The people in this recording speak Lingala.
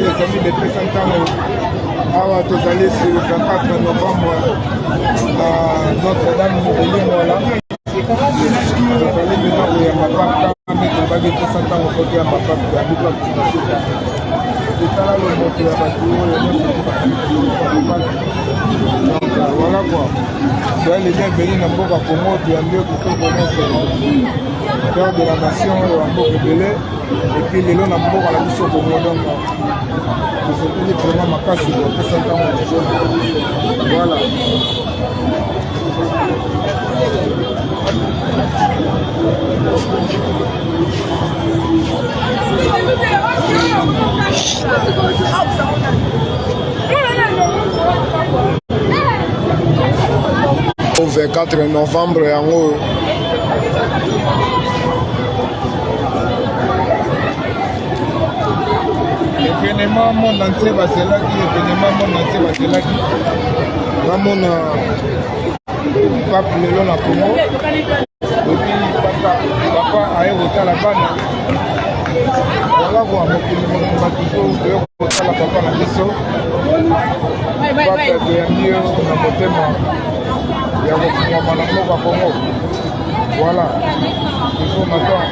Les amis de Tessantano, awa tozali sur le 24 novembre à Notre-Dame de Limola. Tozali maintenant koyamba papa mais tobaki Tessantano kote ya papa ya bikwa kutinasuka etala lomoto ya bato donc voilà quoi. Soyez les bienvenus na mboka Congo, tuyambi kitoko nyonso cœur de la nation ya mboka ebele et puis lelo na mboka na biso Congo, donc tozokili vraiment makasi kopesa ntango ya jeune. Voilà. Au 24 novembre yango événement monde entier bazelaki, événement monde entier bazelaki bamona pape lelo na Congo epi papa aye kotala bana wala kwa mokili mokili toyo kotala papa na biso pape toyambi yo na motema ya kofungwama na mboka Congo. Voilà, il faut maintenant